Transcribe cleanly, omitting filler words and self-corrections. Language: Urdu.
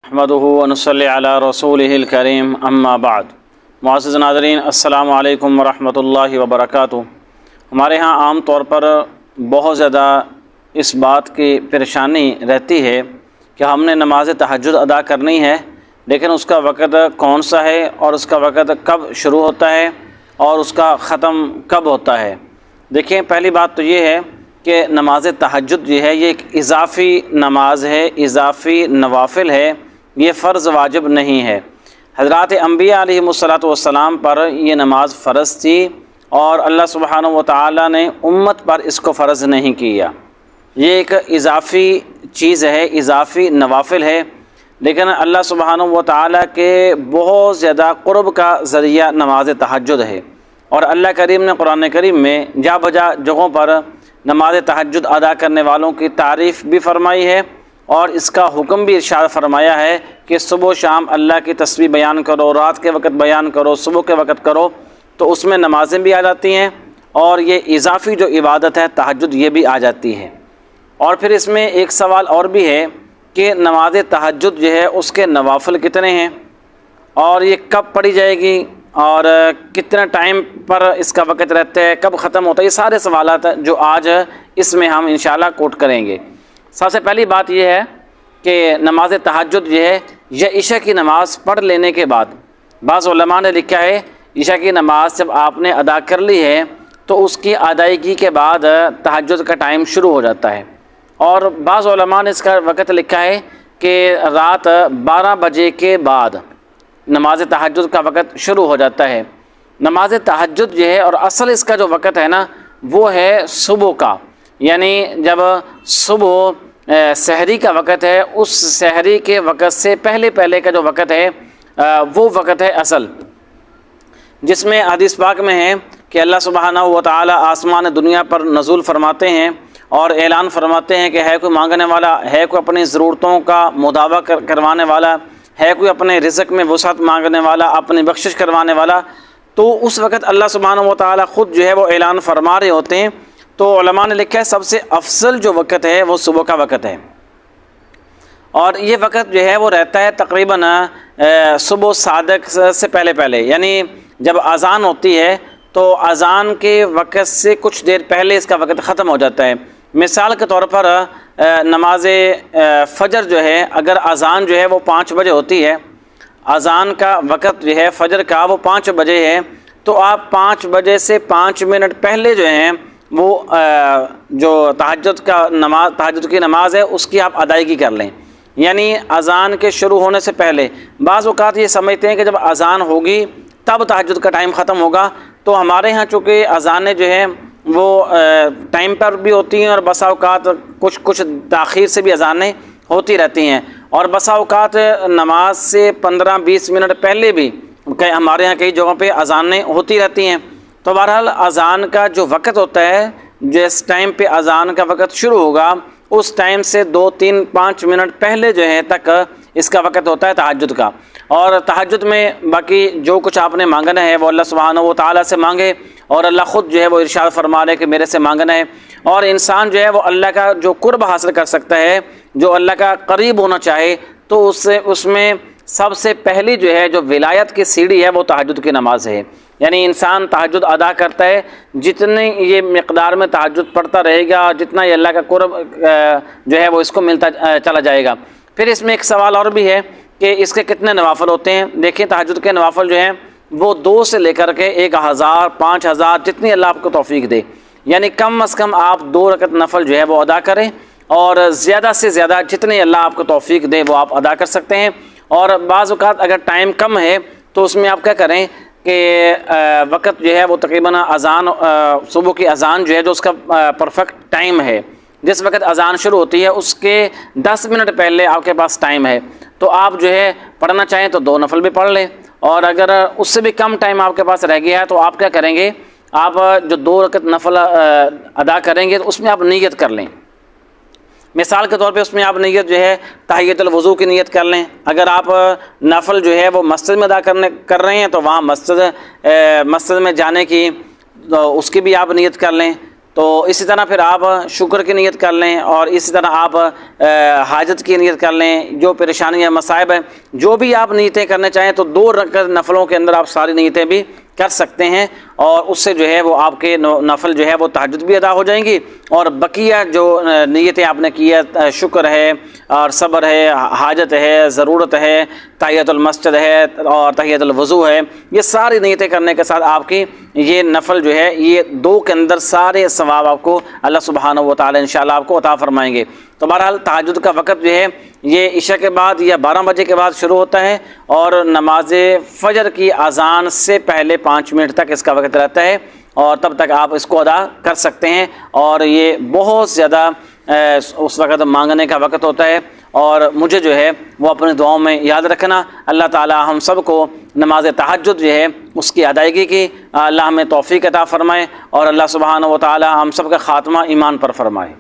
نحمدہ ونصلی علی رسولہ الکریم اما بعد۔ معزز ناظرین، السلام علیکم ورحمۃ اللہ وبرکاتہ۔ ہمارے ہاں عام طور پر بہت زیادہ اس بات کی پریشانی رہتی ہے کہ ہم نے نماز تہجد ادا کرنی ہے، لیکن اس کا وقت کون سا ہے اور اس کا وقت کب شروع ہوتا ہے اور اس کا ختم کب ہوتا ہے۔ دیکھیں، پہلی بات تو یہ ہے کہ نماز تہجد جو ہے یہ ایک اضافی نماز ہے، اضافی نوافل ہے، یہ فرض واجب نہیں ہے۔ حضرات انبیاء علیہ الصلاۃ پر یہ نماز فرض تھی اور اللہ سبحانہ و تعالیٰ نے امت پر اس کو فرض نہیں کیا۔ یہ ایک اضافی چیز ہے، اضافی نوافل ہے، لیکن اللہ سبحانہ و تعالیٰ کے بہت زیادہ قرب کا ذریعہ نماز تہجد ہے، اور اللہ کریم نے قرآن کریم میں جا بجا جگہوں پر نماز تہجد ادا کرنے والوں کی تعریف بھی فرمائی ہے اور اس کا حکم بھی ارشاد فرمایا ہے کہ صبح و شام اللہ کی تسبیح بیان کرو، رات کے وقت بیان کرو، صبح کے وقت کرو، تو اس میں نمازیں بھی آ جاتی ہیں اور یہ اضافی جو عبادت ہے تہجد یہ بھی آ جاتی ہے۔ اور پھر اس میں ایک سوال اور بھی ہے کہ نماز تہجد جو ہے اس کے نوافل کتنے ہیں اور یہ کب پڑھی جائے گی اور کتنا ٹائم پر اس کا وقت رہتا ہے، کب ختم ہوتا ہے، یہ سارے سوالات جو آج اس میں ہم انشاءاللہ کوٹ کریں گے۔ سب سے پہلی بات یہ ہے کہ نماز تہجد جو ہے یہ عشاء کی نماز پڑھ لینے کے بعد، بعض علماء نے لکھا ہے عشاء کی نماز جب آپ نے ادا کر لی ہے تو اس کی ادائیگی کے بعد تہجد کا ٹائم شروع ہو جاتا ہے، اور بعض علماء نے اس کا وقت لکھا ہے کہ رات 12 بجے کے بعد نماز تہجد کا وقت شروع ہو جاتا ہے۔ نماز تہجد جو ہے اور اصل اس کا جو وقت ہے نا وہ ہے صبح کا، یعنی جب صبح سحری کا وقت ہے، اس سحری کے وقت سے پہلے کا جو وقت ہے وہ وقت ہے اصل، جس میں حدیث پاک میں ہے کہ اللہ سبحانہ و تعالی آسمان دنیا پر نزول فرماتے ہیں اور اعلان فرماتے ہیں کہ ہے کوئی مانگنے والا، ہے کوئی اپنی ضرورتوں کا مداوع کروانے والا، ہے کوئی اپنے رزق میں وسعت مانگنے والا، اپنی بخشش کروانے والا۔ تو اس وقت اللہ سبحانہ و تعالی خود جو ہے وہ اعلان فرما رہے ہوتے ہیں۔ تو علماء نے لکھا ہے سب سے افضل جو وقت ہے وہ صبح کا وقت ہے، اور یہ وقت جو ہے وہ رہتا ہے تقریباً صبح صادق سے پہلے، یعنی جب اذان ہوتی ہے تو اذان کے وقت سے کچھ دیر پہلے اس کا وقت ختم ہو جاتا ہے۔ مثال کے طور پر نماز فجر جو ہے، اگر اذان جو ہے وہ 5 بجے ہوتی ہے، اذان کا وقت جو ہے فجر کا وہ 5 بجے ہے، تو آپ 5 بجے سے 5 منٹ پہلے جو ہیں وہ جو تہجد کی نماز ہے اس کی آپ ادائیگی کر لیں، یعنی اذان کے شروع ہونے سے پہلے۔ بعض اوقات یہ سمجھتے ہیں کہ جب اذان ہوگی تب تہجد کا ٹائم ختم ہوگا، تو ہمارے ہاں چونکہ اذانیں جو ہیں وہ ٹائم پر بھی ہوتی ہیں اور بسا اوقات کچھ تاخیر سے بھی اذانیں ہوتی رہتی ہیں، اور بسا اوقات نماز سے 15-20 منٹ پہلے بھی ہمارے ہاں کئی جگہوں پہ اذانیں ہوتی رہتی ہیں۔ تو بہرحال اذان کا جو وقت ہوتا ہے، جس ٹائم پہ اذان کا وقت شروع ہوگا اس ٹائم سے 2-3-5 منٹ پہلے جو ہے تک اس کا وقت ہوتا ہے تہجد کا۔ اور تہجد میں باقی جو کچھ آپ نے مانگنا ہے وہ اللہ سبحانہ و تعالیٰ سے مانگے، اور اللہ خود جو ہے وہ ارشاد فرما رہے کہ میرے سے مانگنا ہے، اور انسان جو ہے وہ اللہ کا جو قرب حاصل کر سکتا ہے، جو اللہ کا قریب ہونا چاہے، تو اس میں سب سے پہلی جو ہے جو ولایت کی سیڑھی ہے وہ تہجد کی نماز ہے۔ یعنی انسان تہجد ادا کرتا ہے، جتنی یہ مقدار میں تہجد پڑھتا رہے گا جتنا یہ اللہ کا قرب جو ہے وہ اس کو ملتا چلا جائے گا۔ پھر اس میں ایک سوال اور بھی ہے کہ اس کے کتنے نوافل ہوتے ہیں۔ دیکھیں، تہجد کے نوافل جو ہیں وہ 2 سے لے کر کے 1000 5000 جتنی اللہ آپ کو توفیق دے، یعنی کم از کم آپ 2 رکعت نفل جو ہے وہ ادا کریں، اور زیادہ سے زیادہ جتنے اللہ آپ کو توفیق دے وہ آپ ادا کر سکتے ہیں۔ اور بعض اوقات اگر ٹائم کم ہے تو اس میں آپ کیا کریں کہ وقت جو ہے وہ تقریباً اذان صبح کی اذان جو ہے جو اس کا پرفیکٹ ٹائم ہے، جس وقت اذان شروع ہوتی ہے اس کے 10 منٹ پہلے آپ کے پاس ٹائم ہے، تو آپ جو ہے پڑھنا چاہیں تو 2 نفل بھی پڑھ لیں، اور اگر اس سے بھی کم ٹائم آپ کے پاس رہ گیا ہے تو آپ کیا کریں گے، آپ جو 2 رکعت نفل ادا کریں گے تو اس میں آپ نیت کر لیں۔ مثال کے طور پہ اس میں آپ نیت جو ہے تحیۃ الوضو کی نیت کر لیں۔ اگر آپ نفل جو ہے وہ مسجد میں ادا کر رہے ہیں تو وہاں مسجد میں جانے کی اس کی بھی آپ نیت کر لیں۔ تو اسی طرح پھر آپ شکر کی نیت کر لیں، اور اسی طرح آپ حاجت کی نیت کر لیں، جو پریشانیاں مصائب ہیں جو بھی آپ نیتیں کرنے چاہیں تو 2 رکعت نفلوں کے اندر آپ ساری نیتیں بھی کر سکتے ہیں، اور اس سے جو ہے وہ آپ کے نفل جو ہے وہ تہجد بھی ادا ہو جائیں گی، اور بقیہ جو نیتیں آپ نے کی ہے، شکر ہے اور صبر ہے، حاجت ہے، ضرورت ہے، تحیۃ المسجد ہے اور تحیۃ الوضو ہے، یہ ساری نیتیں کرنے کے ساتھ آپ کی یہ نفل جو ہے یہ 2 کے اندر سارے ثواب آپ کو اللہ سبحانہ و تعالی انشاءاللہ آپ کو عطا فرمائیں گے۔ تو بہرحال تہجد کا وقت جو ہے یہ عشاء کے بعد یا 12 بجے کے بعد شروع ہوتا ہے، اور نماز فجر کی اذان سے پہلے 5 منٹ تک اس کا وقت رہتا ہے، اور تب تک آپ اس کو ادا کر سکتے ہیں، اور یہ بہت زیادہ اس وقت مانگنے کا وقت ہوتا ہے، اور مجھے جو ہے وہ اپنی دعاؤں میں یاد رکھنا۔ اللہ تعالی ہم سب کو نماز تہجد جو ہے اس کی ادائیگی کی اللہ ہمیں توفیق عطا فرمائے، اور اللہ سبحانہ و تعالی ہم سب کا خاتمہ ایمان پر فرمائے۔